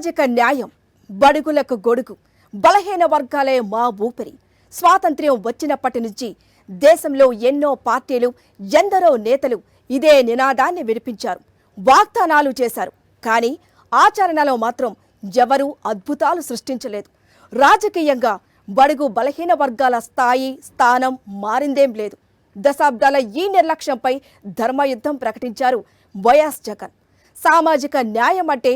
సామాజిక న్యాయం, బడుగులకు గొడుగు, బలహీన వర్గాలే మా ఊపిరి. స్వాతంత్ర్యం వచ్చినప్పటి నుంచి దేశంలో ఎన్నో పార్టీలు, ఎందరో నేతలు ఇదే నినాదాన్ని వినిపించారు, వాగ్దానాలు చేశారు. కానీ ఆచరణలో మాత్రం ఎవరూ అద్భుతాలు సృష్టించలేదు. రాజకీయంగా బడుగు బలహీన వర్గాల స్థాయి, స్థానం మారిందేం లేదు. దశాబ్దాల ఈ నిర్లక్ష్యంపై ధర్మయుద్ధం ప్రకటించారు వైఎస్ జగన్. సామాజిక న్యాయం అంటే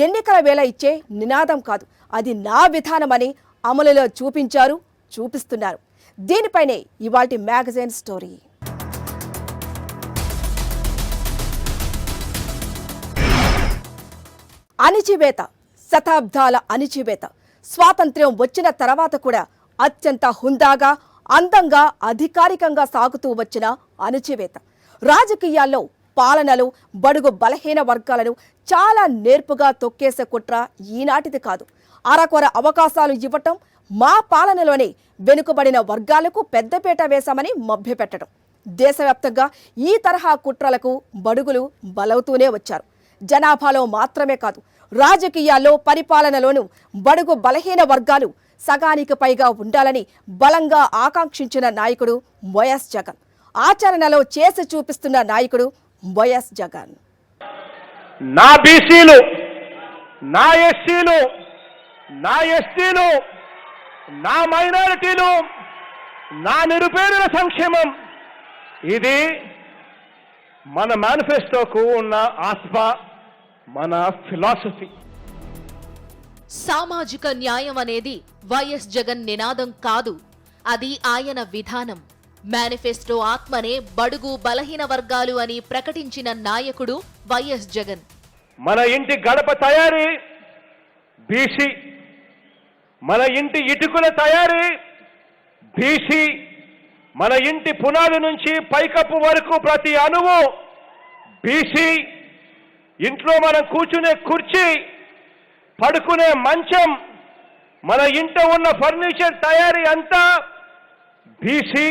ఎన్నికల వేళ ఇచ్చే నినాదం కాదు, అది నా విధానమని అమలులో చూపించారు, చూపిస్తున్నారు. దీనిపైనే ఇవాల్టి మ్యాగజైన్ స్టోరీ. అణిచివేత, శతాబ్దాల అణిచివేత. స్వాతంత్ర్యం వచ్చిన తర్వాత కూడా అత్యంత హుందాగా, అందంగా, అధికారికంగా సాగుతూ వచ్చిన అణిచివేత. రాజకీయాల్లో, పాలనలో బడుగు బలహీన వర్గాలను చాలా నేర్పుగా తొక్కేసే కుట్ర ఈనాటిది కాదు. అరకొర అవకాశాలు ఇవ్వటం, మా పాలనలోనే వెనుకబడిన వర్గాలకు పెద్దపీట వేశామని మభ్యపెట్టడం. దేశవ్యాప్తంగా ఈ తరహా కుట్రలకు బడుగులు బలవుతూనే వచ్చారు. జనాభాలో మాత్రమే కాదు, రాజకీయాల్లో, పరిపాలనలోనూ బడుగు బలహీన వర్గాలు సగానికి పైగా ఉండాలని బలంగా ఆకాంక్షించిన నాయకుడు వైఎస్ జగన్. ఆచరణలో చేసి చూపిస్తున్న నాయకుడు వైఎస్ జగన్. నా బీసీలు, నా ఎస్సీలు, నా ఎస్టీలు, నా మైనారిటీలు, నా నిరుపేదల సంక్షేమం, ఇది మన మేనిఫెస్టోకు ఉన్న ఆత్మ, మన ఫిలాసఫీ. సామాజిక న్యాయం అనేది వైఎస్ జగన్ నినాదం కాదు, అది ఆయన విధానం. మేనిఫెస్టో ఆత్మనే బడుగు బలహీన వర్గాలు అని ప్రకటించిన నాయకుడు వైఎస్ జగన్. మన ఇంటి గడప తయారీ బీసీ, మన ఇంటి ఇటుకల తయారీ బీసీ, మన ఇంటి పునాది నుంచి పైకప్పు వరకు ప్రతి అణువు బీసీ, ఇంట్లో మనం కూర్చునే కుర్చీ, పడుకునే మంచం, మన ఇంట ఉన్న ఫర్నిచర్ తయారీ అంతా బీసీ.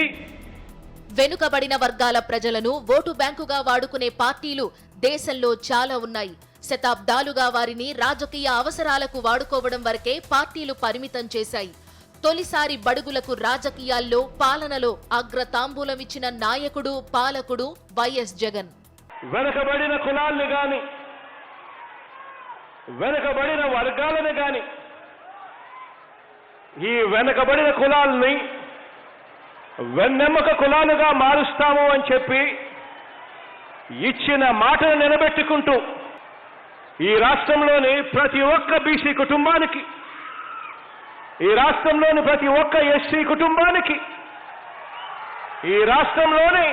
వెనుకబడిన వర్గాల ప్రజలను ఓటు బ్యాంకుగా వాడుకునే పార్టీలు దేశంలో చాలా ఉన్నాయి. శతాబ్దాలుగా వారిని రాజకీయ అవసరాలకు వాడుకోవడం వరకే పార్టీలు పరిమితం చేశాయి. తొలిసారి బడుగులకు రాజకీయాల్లో, పాలనలో అగ్రతాంబూలమిచ్చిన నాయకుడు, పాలకుడు వైఎస్ జగన్. వెనుకబడిన కులాల్ని గాని, వెనుకబడిన వర్గాలను గాని, ఈ వెనుకబడిన కులాల్ని వెన్నెమ్మక కులాలుగా మారుస్తాము అని చెప్పి ఇచ్చిన మాటను నిలబెట్టుకుంటూ ఈ రాష్ట్రంలోని ప్రతి ఒక్క బీసీ కుటుంబానికి, ఈ రాష్ట్రంలోని ప్రతి ఒక్క ఎస్సీ కుటుంబానికి, ఈ రాష్ట్రంలోని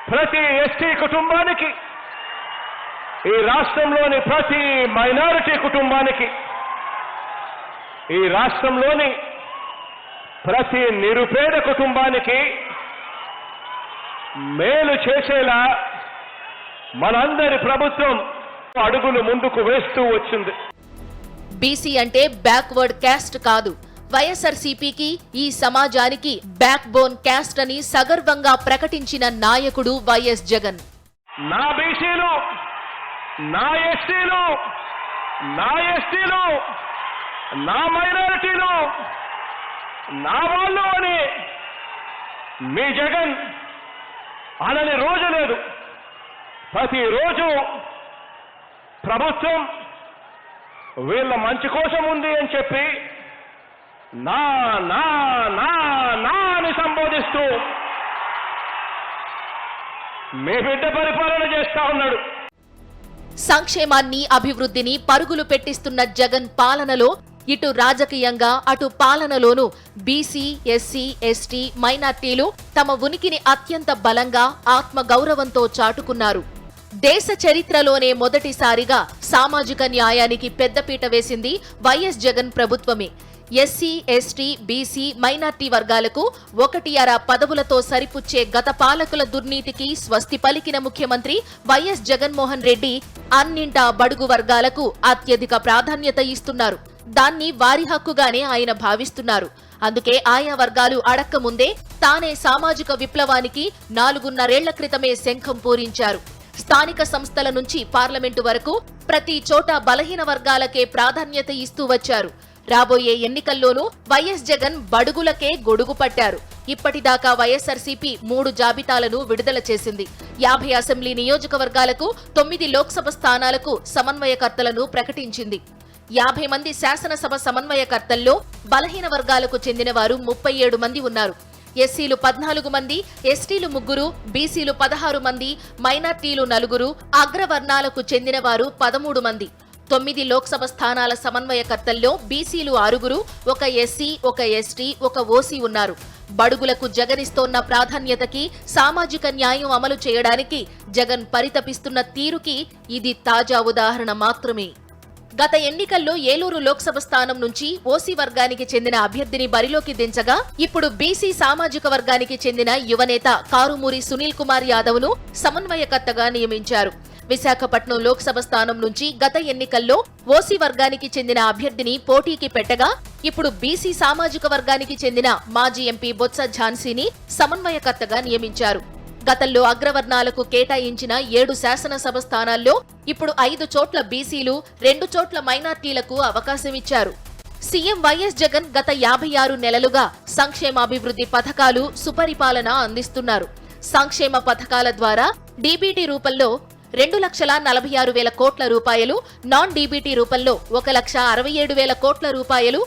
ప్రతి ఎస్టీ కుటుంబానికి, ఈ రాష్ట్రంలోని ప్రతి మైనారిటీ కుటుంబానికి, ఈ రాష్ట్రంలోని ప్రతి నిరుపేద కుటుంబానికి మేలు చేసేలా మనందరి ప్రభుత్వం అడుగులు ముందుకు వేస్తూ వచ్చింది. బీసీ అంటే బ్యాక్వర్డ్ క్యాస్ట్ కాదు, వైఎస్ఆర్సీపీకి, ఈ సమాజానికి బ్యాక్ బోన్ క్యాస్ట్ అని సగర్వంగా ప్రకటించిన నాయకుడు వైఎస్ జగన్. నా బీసీలు, నా ఎస్సీలు, నా ఎస్టీలు, నా మైనారిటీలు, నా వాళ్ళు అని మీ జగన్ అనని రోజు లేదు. ప్రతిరోజు ప్రభుత్వం వీళ్ళ మంచి కోసం ఉంది అని చెప్పి నా నా నా నా అని సంబోధిస్తూ మీ బిడ్డ పరిపాలన చేస్తా ఉన్నాడు. సంక్షేమాన్ని, అభివృద్ధిని పరుగులు పెట్టిస్తున్న జగన్ పాలనలో ఇటు రాజకీయంగా, అటు పాలనలోనూ బీసీ, ఎస్సీ, ఎస్టీ, మైనార్టీలు తమ ఉనికిని అత్యంత బలంగా, ఆత్మగౌరవంతో చాటుకున్నారు. దేశ చరిత్రలోనే మొదటిసారిగా సామాజిక న్యాయానికి పెద్దపీట వేసింది వైఎస్ జగన్ ప్రభుత్వమే. ఎస్సీ, ఎస్టీ, బీసీ, మైనార్టీ వర్గాలకు 1/2 పదవులతో సరిపుచ్చే గత పాలకుల దుర్నీతికి స్వస్తి పలికిన ముఖ్యమంత్రి వైఎస్ జగన్మోహన్ రెడ్డి అన్నింటా బడుగు వర్గాలకు అత్యధిక ప్రాధాన్యత ఇస్తున్నారు. దాన్ని వారి హక్కుగానే ఆయన భావిస్తున్నారు. అందుకే ఆయా వర్గాలు అడక్కముందే తానే సామాజిక విప్లవానికి 4.5 ఏళ్ల క్రితమే శంఖం పూరించారు. స్థానిక సంస్థల నుంచి పార్లమెంటు వరకు ప్రతి చోట బలహీన వర్గాలకే ప్రాధాన్యత ఇస్తూ వచ్చారు. రాబోయే ఎన్నికల్లోనూ వైఎస్ జగన్ బడుగులకే గొడుగు పట్టారు. ఇప్పటిదాకా వైఎస్ఆర్సీపీ 3 జాబితాలను విడుదల చేసింది. 50 అసెంబ్లీ నియోజకవర్గాలకు 9 లోక్సభ స్థానాలకు సమన్వయకర్తలను ప్రకటించింది. 50 మంది శాసనసభ సమన్వయకర్తల్లో బలహీన వర్గాలకు చెందిన వారు 37 మంది ఉన్నారు. ఎస్సీలు 14 మంది, ఎస్టీలు 3, బీసీలు 16 మంది, మైనార్టీలు 4, అగ్రవర్ణాలకు చెందిన వారు 13 మంది. 9 లోక్సభ స్థానాల సమన్వయకర్తల్లో బీసీలు 6, 1 ఎస్సీ, 1 ఎస్టీ, 1 ఓసీ ఉన్నారు. బడుగులకు జగనిస్తోన్న ప్రాధాన్యతకి, సామాజిక న్యాయం అమలు చేయడానికి జగన్ పరితపిస్తున్న తీరుకి ఇది తాజా ఉదాహరణ మాత్రమే. గత ఎన్నికల్లో ఏలూరు లోక్సభ స్థానం నుంచి ఓసీ వర్గానికి చెందిన అభ్యర్థిని బరిలోకి దించగా ఇప్పుడు బీసీ సామాజిక వర్గానికి చెందిన యువనేత కారుమూరి సునీల్ కుమార్ యాదవ్ ను సమన్వయకర్తగా నియమించారు. విశాఖపట్నం లోక్సభ స్థానం నుంచి గత ఎన్నికల్లో ఓసీ వర్గానికి చెందిన అభ్యర్థిని పోటీకి పెట్టగా ఇప్పుడు బీసీ సామాజిక వర్గానికి చెందిన మాజీ ఎంపీ బొత్స ఝాన్సీని సమన్వయకర్తగా నియమించారు. గతంలో అగ్రవర్ణాలకు కేటాయించిన 7 శాసనసభ స్థానాల్లో ఇప్పుడు 5 చోట్ల బీసీలు, 2 చోట్ల మైనార్టీలకు అవకాశమిచ్చారు. సీఎం వైఎస్ జగన్ గత 56 నెలలుగా సంక్షేమాభివృద్ధి పథకాలు, సుపరిపాలన అందిస్తున్నారు. సంక్షేమ పథకాల ద్వారా డీబీటీ రూపంలో 2,46,000 కోట్ల రూపాయలు, నాన్ డీబీటీ రూపంలో 1,67,000 కోట్ల రూపాయలు,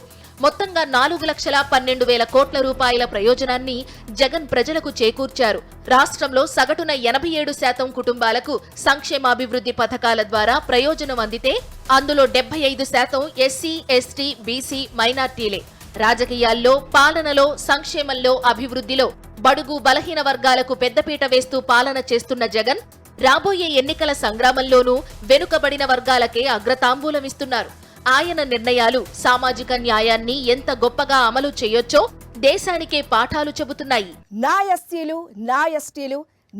మొత్తంగా 4,12,000 కోట్ల రూపాయల ప్రయోజనాన్ని జగన్ ప్రజలకు చేకూర్చారు. రాష్ట్రంలో సగటున 87% కుటుంబాలకు సంక్షేమాభివృద్ధి పథకాల ద్వారా ప్రయోజనం అందితే అందులో 75% ఎస్సీ, ఎస్టీ, బీసీ, మైనార్టీలే. రాజకీయాల్లో, పాలనలో, సంక్షేమంలో, అభివృద్ధిలో బడుగు బలహీన వర్గాలకు పెద్దపీట వేస్తూ పాలన చేస్తున్న జగన్ రాబోయే ఎన్నికల సంగ్రామంలోనూ వెనుకబడిన వర్గాలకే అగ్రతాంబూలమిస్తున్నారు. ఆయన నిర్ణయాలు సామాజిక న్యాయాన్ని ఎంత గొప్పగా అమలు చేయొచ్చో దేశానికే పాఠాలు చెబుతున్నాయి. నా ఎస్సీలు, నా ఎస్టీలు,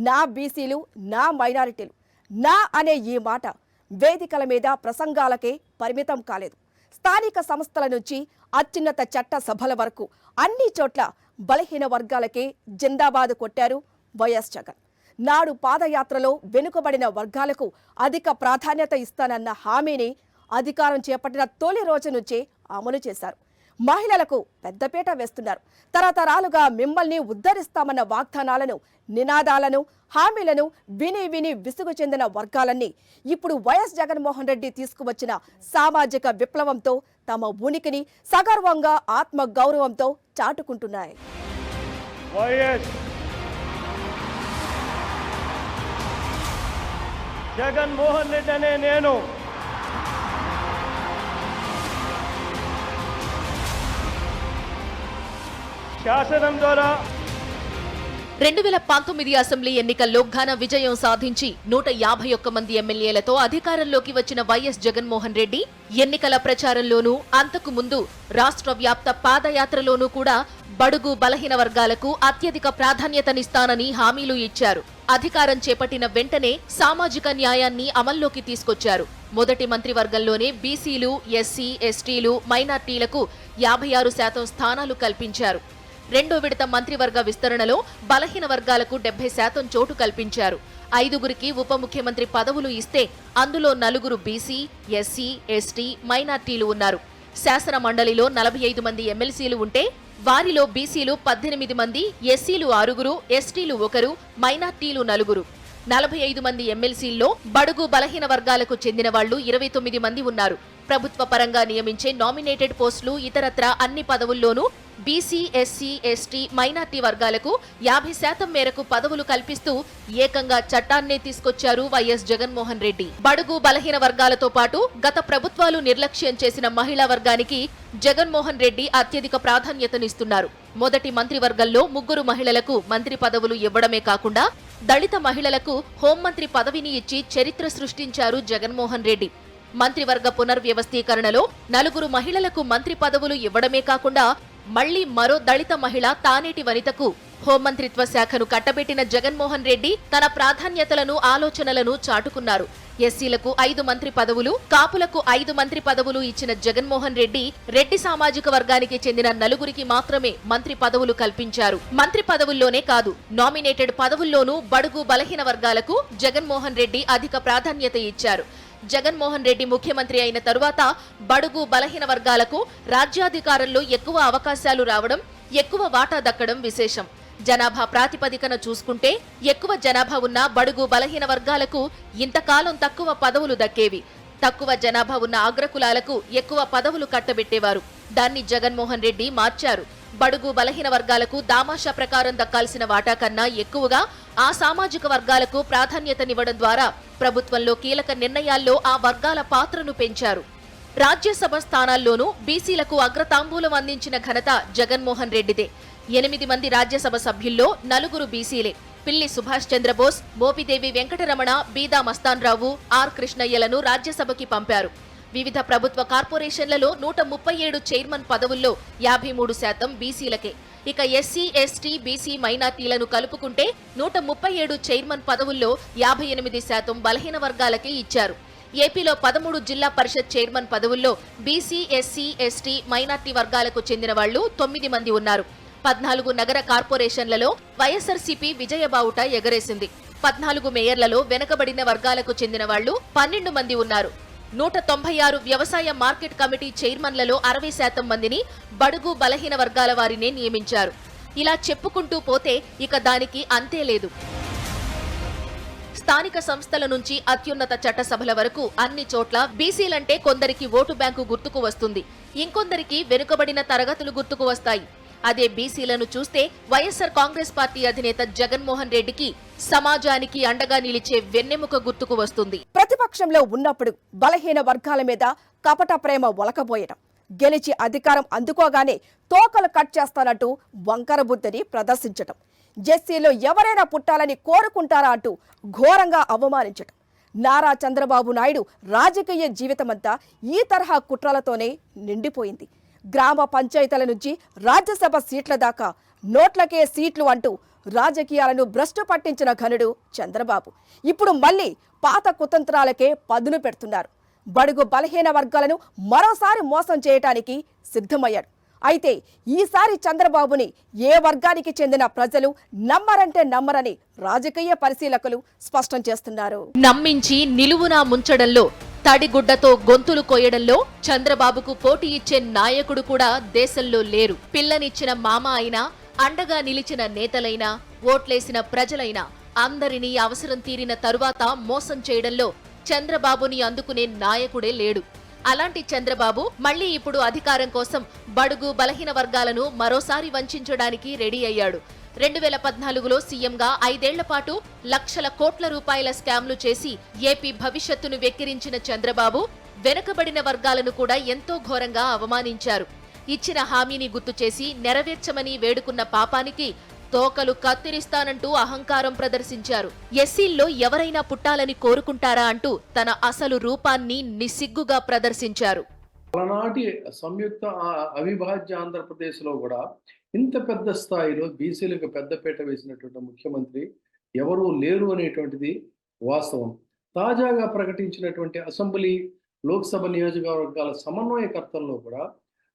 నా బీసీలు, నా మైనారిటీలు, నా అనే ఈ మాట వేదికల మీద ప్రసంగాలకే పరిమితం కాలేదు. స్థానిక సంస్థల నుంచి అత్యున్నత చట్ట సభల వరకు అన్ని చోట్ల బలహీన వర్గాలకే జిందాబాద్ కొట్టారు వైఎస్ జగన్. నాడు పాదయాత్రలో వెనుకబడిన వర్గాలకు అధిక ప్రాధాన్యత ఇస్తానన్న హామీని అధికారం చేపట్టిన తొలి రోజు నుంచే అమలు చేశారు. మహిళలకు పెద్దపీట వేస్తున్నారు. తరతరాలుగా మిమ్మల్ని ఉద్ధరిస్తామన్న వాగ్దానాలను, నినాదాలను, హామీలను విని విని విసుగు చెందిన వర్గాలన్నీ ఇప్పుడు వైఎస్ జగన్మోహన్ రెడ్డి తీసుకువచ్చిన సామాజిక విప్లవంతో తమ ఉనికిని సగర్వంగా, ఆత్మ గౌరవంతో చాటుకుంటున్నాయి. జగన్మోహన్ రెడ్డి అనే నేను శాసనం ద్వారా 2019 అసెంబ్లీ ఎన్నికల్లో ఘన విజయం సాధించి 151 మంది ఎమ్మెల్యేలతో అధికారంలోకి వచ్చిన వైఎస్ జగన్మోహన్ రెడ్డి ఎన్నికల ప్రచారంలోనూ, అంతకు ముందు రాష్ట్ర వ్యాప్త పాదయాత్రలోనూ కూడా బడుగు బలహీన వర్గాలకు అత్యధిక ప్రాధాన్యతనిస్తానని హామీలు ఇచ్చారు. అధికారం చేపట్టిన వెంటనే సామాజిక న్యాయాన్ని అమల్లోకి తీసుకొచ్చారు. మొదటి మంత్రివర్గంలోనే బీసీలు, ఎస్సీ, ఎస్టీలు, మైనార్టీలకు 56% స్థానాలు కల్పించారు. రెండో విడత మంత్రివర్గ విస్తరణలో బలహీన వర్గాలకు 70% చోటు కల్పించారు. 5గురికి ఉప ముఖ్యమంత్రి పదవులు ఇస్తే అందులో 4 బీసీ, ఎస్సీ, ఎస్టీ, మైనార్టీలు ఉన్నారు. శాసన మండలిలో 45 మంది ఎమ్మెల్సీలు ఉంటే వారిలో బీసీలు 18 మంది, ఎస్సీలు 6, ఎస్టీలు 1, మైనార్టీలు 4. 45 మంది ఎమ్మెల్సీల్లో బడుగు బలహీన వర్గాలకు చెందిన వాళ్లు 29 మంది ఉన్నారు. ప్రభుత్వ పరంగా నియమించే నామినేటెడ్ పోస్టులు ఇతరత్రా అన్ని పదవుల్లోనూ బీసీ, ఎస్సీ, ఎస్టీ, మైనార్టీ వర్గాలకు 50% మేరకు పదవులు కల్పిస్తూ ఏకంగా చట్టాన్నే తీసుకొచ్చారు వైఎస్ జగన్మోహన్ రెడ్డి. బడుగు బలహీన వర్గాలతో పాటు గత ప్రభుత్వాలు నిర్లక్ష్యం చేసిన మహిళా వర్గానికి జగన్మోహన్ రెడ్డి అత్యధిక ప్రాధాన్యతనిస్తున్నారు. మొదటి మంత్రివర్గంలో 3 మహిళలకు మంత్రి పదవులు ఇవ్వడమే కాకుండా దళిత మహిళలకు హోంమంత్రి పదవిని ఇచ్చి చరిత్ర సృష్టించారు జగన్మోహన్ రెడ్డి. మంత్రివర్గ పునర్వ్యవస్థీకరణలో 4 మహిళలకు మంత్రి పదవులు ఇవ్వడమే కాకుండా మళ్లీ మరో దళిత మహిళ తానేటి వనితకు హోంమంత్రిత్వ శాఖను కట్టబెట్టిన జగన్మోహన్ రెడ్డి తన ప్రాధాన్యతలను, ఆలోచనలను చాటుకున్నారు. ఎస్సీలకు 5 మంత్రి పదవులు, కాపులకు 5 మంత్రి పదవులు ఇచ్చిన జగన్మోహన్ రెడ్డి రెడ్డి సామాజిక వర్గానికి చెందిన 4గురికి మాత్రమే మంత్రి పదవులు కల్పించారు. మంత్రి పదవుల్లోనే కాదు, నామినేటెడ్ పదవుల్లోనూ బడుగు బలహీన వర్గాలకు జగన్మోహన్ రెడ్డి అధిక ప్రాధాన్యత ఇచ్చారు. జగన్మోహన్ రెడ్డి ముఖ్యమంత్రి అయిన తరువాత బడుగు బలహీన వర్గాలకు రాజ్యాధికారంలో ఎక్కువ అవకాశాలు రావడం, ఎక్కువ వాటా దక్కడం విశేషం. జనాభా ప్రాతిపదికన చూసుకుంటే ఎక్కువ జనాభా ఉన్న బడుగు బలహీన వర్గాలకు ఇంతకాలం తక్కువ పదవులు దక్కేవి. తక్కువ జనాభా ఉన్న అగ్రకులాలకు ఎక్కువ పదవులు కట్టబెట్టేవారు. దాన్ని జగన్మోహన్ రెడ్డి మార్చారు. బడుగు బలహీన వర్గాలకు దామాషా ప్రకారం దక్కాల్సిన వాటా కన్నా ఎక్కువగా ఆ సామాజిక వర్గాలకు ప్రాధాన్యతనివ్వడం ద్వారా ప్రభుత్వంలో కీలక నిర్ణయాల్లో ఆ వర్గాల పాత్రను పెంచారు. రాజ్యసభ స్థానాల్లోనూ బీసీలకు అగ్రతాంబూలం అందించిన ఘనత జగన్మోహన్ రెడ్డిదే. 8 మంది రాజ్యసభ సభ్యుల్లో 4 బీసీలే. పిల్లి సుభాష్ చంద్రబోస్, మోపిదేవి వెంకటరమణ, బీదా మస్తాన్రావు, ఆర్ కృష్ణయ్యలను రాజ్యసభకి పంపారు. వివిధ ప్రభుత్వ కార్పొరేషన్లలో 137 చైర్మన్ పదవుల్లో 53% బీసీలకే. ఇక ఎస్సీ, ఎస్టీ, బీసీ, మైనార్టీలను కలుపుకుంటే 137 చైర్మన్ పదవుల్లో 58% బలహీన వర్గాలకే ఇచ్చారు. ఏపీలో 13 జిల్లా పరిషత్ చైర్మన్ పదవుల్లో బీసీ, ఎస్సీ, ఎస్టీ, మైనార్టీ వర్గాలకు చెందిన వాళ్లు 9 మంది ఉన్నారు. 14 నగర కార్పొరేషన్లలో వైఎస్ఆర్సీపీ విజయబావుట ఎగరేసింది. 14 మేయర్లలో వెనుకబడిన వర్గాలకు చెందిన వాళ్లు 12 మంది ఉన్నారు. 196 వ్యవసాయ మార్కెట్ కమిటీ చైర్మన్లలో 60% మందిని బడుగు బలహీన వర్గాల వారినే నియమించారు. ఇలా చెప్పుకుంటూ పోతే ఇక దానికి అంతే లేదు. స్థానిక సంస్థల నుంచి అత్యున్నత చట్టసభల వరకు అన్ని చోట్ల బీసీలంటే కొందరికి ఓటు బ్యాంకు గుర్తుకు వస్తుంది, ఇంకొందరికి వెనుకబడిన తరగతులు గుర్తుకు వస్తాయి. అదే బీసీలను చూస్తే వైఎస్ఆర్ కాంగ్రెస్ పార్టీ అధినేత జగన్మోహన్ రెడ్డికి సమాజానికి అండగా నిలిచే వెన్నెముక గుర్తుకు వస్తుంది. ప్రతిపక్షంలో ఉన్నప్పుడు బలహీన వర్గాల మీద కపట ప్రేమ ఒలకబోయడం, గెలిచి అధికారం అందుకోగానే తోకలు కట్ చేస్తానంటూ వంకర బుద్ధిని ప్రదర్శించటం, జెస్సీలో ఎవరైనా పుట్టాలని కోరుకుంటారా అంటూ ఘోరంగా అవమానించటం. నారా చంద్రబాబు నాయుడు రాజకీయ జీవితమంతా ఈ తరహా కుట్రలతోనే నిండిపోయింది. గ్రామ పంచాయతీల నుంచి రాజ్యసభ సీట్ల దాకా నోట్లకే సీట్లు అంటూ రాజకీయాలను భ్రష్టు పట్టించిన ఘనుడు చంద్రబాబు ఇప్పుడు మళ్లీ పాత కుతంత్రాలకే పదును పెడుతున్నారు. బడుగు బలహీన వర్గాలను మరోసారి మోసం చేయటానికి సిద్ధమయ్యాడు. అయితే ఈసారి చంద్రబాబుని ఏ వర్గానికి చెందిన ప్రజలు నమ్మరంటే నమ్మరని రాజకీయ పరిశీలకులు స్పష్టం చేస్తున్నారు. నమ్మించి నిలువునా ముంచడంలో, తడిగుడ్డతో గొంతులు కోయడంలో చంద్రబాబుకు పోటీ ఇచ్చే నాయకుడు కూడా దేశంలో లేరు. పిల్లనిచ్చిన మామ అయినా, అండగా నిలిచిన నేతలైనా, ఓట్లేసిన ప్రజలైనా అందరినీ అవసరం తీరిన తరువాత మోసం చేయడంలో చంద్రబాబుని అందుకునే నాయకుడే లేడు. అలాంటి చంద్రబాబు మళ్లీ ఇప్పుడు అధికారం కోసం బడుగు బలహీన వర్గాలను మరోసారి వంచడానికి రెడీ అయ్యాడు. 2014లో సీఎంగా 5 ఏళ్ల పాటు లక్షల కోట్ల రూపాయల స్కామ్లు చేసి ఏపీ భవిష్యత్తును వెక్కిరించిన చంద్రబాబు వెనుకబడిన వర్గాలను కూడా ఎంతో ఘోరంగా అవమానించారు. ఇచ్చిన హామీని గుర్తు చేసి నెరవేర్చమని వేడుకున్న పాపానికి తోకలు కత్తిరిస్తానంటూ అహంకారం ప్రదర్శించారు. ఎస్సీల్లో ఎవరైనా పుట్టాలని కోరుకుంటారా అంటూ తన అసలు రూపాన్ని నిస్సిగ్గుగా ప్రదర్శించారు. అలనాటి సంయుక్త అవిభాజ్య ఆంధ్రప్రదేశ్లో కూడా ఇంత పెద్ద స్థాయిలో బీసీలకు పెద్దపీట వేసినటువంటి ముఖ్యమంత్రి ఎవరూ లేరు అనేటువంటిది వాస్తవం. తాజాగా ప్రకటించినటువంటి అసెంబ్లీ, లోక్సభ నియోజకవర్గాల సమన్వయకర్తల్లో కూడా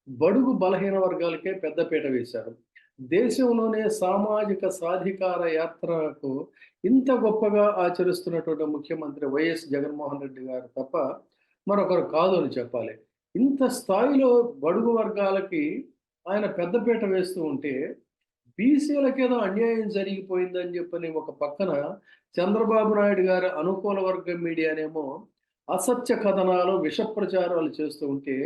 బడుగు బలహీన వర్గాలకే పెద్దపీట వేశారు. దేశంలోనే సామాజిక సాధికార యాత్రకు ఇంత గొప్పగా ఆచరిస్తున్నటువంటి ముఖ్యమంత్రి వైఎస్ జగన్మోహన్ రెడ్డి గారు తప్ప మరొకరు కాదు అని చెప్పాలి. ఇంత స్థాయిలో బడుగు వర్గాలకి ఆయన పెద్దపీట వేస్తూ ఉంటే బీసీలకేదో అన్యాయం జరిగిపోయిందని చెప్పని ఒక పక్కన చంద్రబాబు నాయుడు గారి అనుకూల వర్గం మీడియానేమో అసత్య కథనాలు, విష ప్రచారాలు చేస్తూ ఉంటే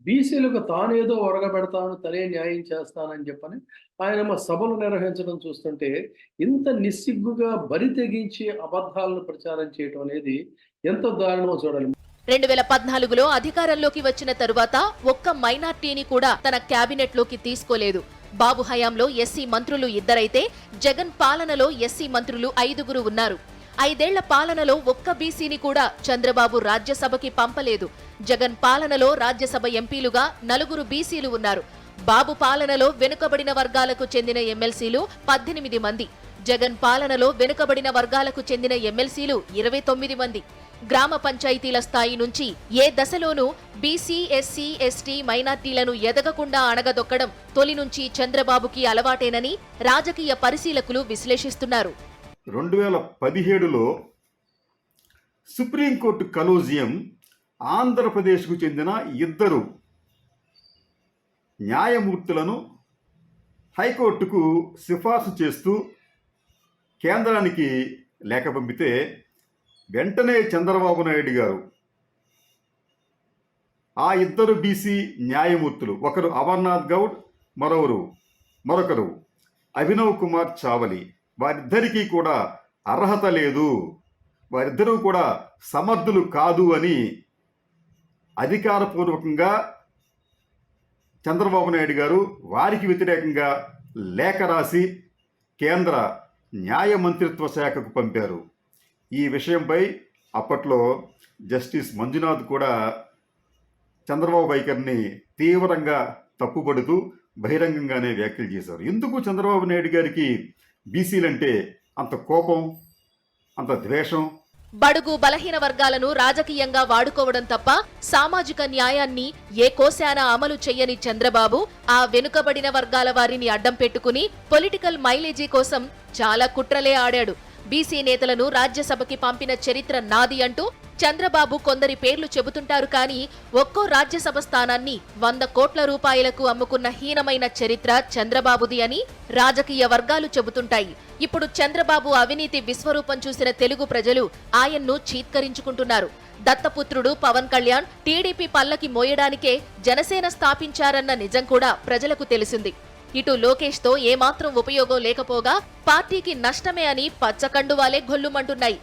బీసీలకు తానేదో ఒరగబెడతాను, తనే న్యాయం చేస్తానని చెప్పని ఆయన సభలు నిర్వహించడం చూస్తుంటే ఇంత నిస్సిగ్గుగా బరి తెగించి అబద్ధాలను ప్రచారం చేయడం అనేది ఎంతో దారుణమో చూడాలి. 2014లో అధికారంలోకి వచ్చిన తరువాత ఒక్క మైనార్టీని కూడా తన క్యాబినెట్లోకి తీసుకోలేదు. బాబు హయాంలో ఎస్సీ మంత్రులు 2 అయితే జగన్ పాలనలో ఎస్సీ మంత్రులు 5 ఉన్నారు. 5 ఏళ్ల పాలనలో ఒక్క బీసీని కూడా చంద్రబాబు రాజ్యసభకి పంపలేదు. జగన్ పాలనలో రాజ్యసభ ఎంపీలుగా 4 బీసీలు ఉన్నారు. బాబు పాలనలో వెనుకబడిన వర్గాలకు చెందిన ఎమ్మెల్సీలు 18 మంది. జగన్ పాలనలో వెనుకబడిన వర్గాలకు చెందిన ఎమ్మెల్సీలు 29 మంది. గ్రామ పంచాయతీల స్థాయి నుంచి ఏ దశలోనూ బీసీ, ఎస్సీ, ఎస్టీ, మైనార్టీలను ఎదగకుండా అణగదొక్కడం తొలి నుంచి చంద్రబాబుకి అలవాటేనని రాజకీయ పరిశీలకులు విశ్లేషిస్తున్నారు. 2017లో సుప్రీంకోర్టు కలోజియం ఆంధ్రప్రదేశ్కు చెందిన 2 న్యాయమూర్తులను హైకోర్టుకు సిఫార్సు చేస్తూ కేంద్రానికి లేఖ పంపితే వెంటనే చంద్రబాబు నాయుడు గారు ఆ 2 బీసీ న్యాయమూర్తులు, ఒకరు అమర్నాథ్ గౌడ్, మరొకరు అభినవ్ కుమార్ చావలి, వారిద్దరికీ కూడా అర్హత లేదు, వారిద్దరూ కూడా సమర్థులు కాదు అని అధికారపూర్వకంగా చంద్రబాబు నాయుడు గారు వారికి వ్యతిరేకంగా లేఖ రాసి కేంద్ర న్యాయ మంత్రిత్వ శాఖకు పంపారు. ఈ విషయంపై అప్పట్లో జస్టిస్ మంజునాథ్ కూడా చంద్రబాబు వైఖరిని తీవ్రంగా తప్పుపడుతూ బహిరంగంగానే వ్యాఖ్యలు చేశారు. ఎందుకు చంద్రబాబు నాయుడు గారికి బీసీలంటే అంత కోపం, అంత ద్వేషం? బడుగు బలహీన వర్గాలను రాజకీయంగా వాడుకోవడం తప్ప సామాజిక న్యాయాన్ని ఏ కోశాన అమలు చెయ్యని చంద్రబాబు ఆ వెనుకబడిన వర్గాల వారిని అడ్డం పెట్టుకుని పొలిటికల్ మైలేజీ కోసం చాలా కుట్రలే ఆడాడు. బీసీ నేతలను రాజ్యసభకి పంపిన చరిత్ర నాది అంటూ చంద్రబాబు కొందరి పేర్లు చెబుతుంటారు కానీ ఒక్కో రాజ్యసభ స్థానాన్ని 100 కోట్ల రూపాయలకు అమ్ముకున్న హీనమైన చరిత్ర చంద్రబాబుది అని రాజకీయ వర్గాలు చెబుతుంటాయి. ఇప్పుడు చంద్రబాబు అవినీతి విశ్వరూపం చూసిన తెలుగు ప్రజలు ఆయన్ను చీత్కరించుకుంటున్నారు. దత్తపుత్రుడు పవన్ కళ్యాణ్ టీడీపీ పల్లకి మోయడానికే జనసేన స్థాపించారన్న నిజం కూడా ప్రజలకు తెలిసింది. ఇటు లోకేష్ తో ఏమాత్రం ఉపయోగం లేకపోగా పార్టీకి నష్టమే అని పచ్చకండువాలే గొల్లుమంటున్నాయి.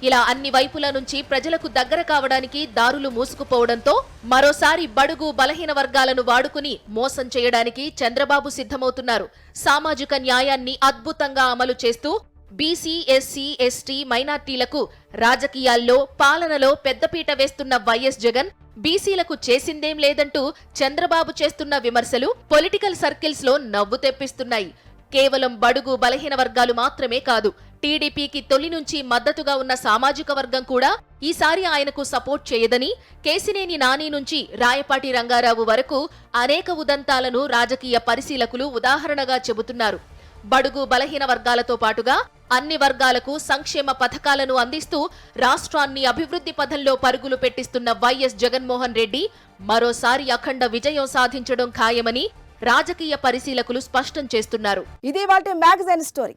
ఇలా అన్ని వైపుల నుంచి ప్రజలకు దగ్గర కావడానికి దారులు మూసుకుపోవడంతో మరోసారి బడుగు బలహీన వర్గాలను వాడుకుని మోసం చేయడానికి చంద్రబాబు సిద్ధమవుతున్నారు. సామాజిక న్యాయాన్ని అద్భుతంగా అమలు చేస్తూ బీసీ, ఎస్సీ, ఎస్టీ, మైనార్టీలకు రాజకీయాల్లో, పాలనలో పెద్దపీట వేస్తున్న వైఎస్ జగన్ బీసీలకు చేసిందేం లేదంటూ చంద్రబాబు చేస్తున్న విమర్శలు పొలిటికల్ సర్కిల్స్ లో నవ్వు తెప్పిస్తున్నాయి. కేవలం బడుగు బలహీన వర్గాలు మాత్రమే కాదు, టీడీపీకి తొలి నుంచి మద్దతుగా ఉన్న సామాజిక వర్గం కూడా ఈసారి ఆయనకు సపోర్ట్ చేయదని కేసినేని నాని నుంచి రాయపాటి రంగారావు వరకు అనేక ఉదంతాలను రాజకీయ పరిశీలకులు ఉదాహరణగా చెబుతున్నారు. బడుగు బలహీన వర్గాలతో పాటుగా అన్ని వర్గాలకు సంక్షేమ పథకాలను అందిస్తూ రాష్ట్రాన్ని అభివృద్ధి పథంలో పరుగులు పెట్టిస్తున్న వైఎస్ జగన్మోహన్ రెడ్డి మరోసారి అఖండ విజయం సాధించడం ఖాయమని రాజకీయ పరిశీలకులు స్పష్టం చేస్తున్నారు. ఇది వాటి మ్యాగజైన్ స్టోరీ.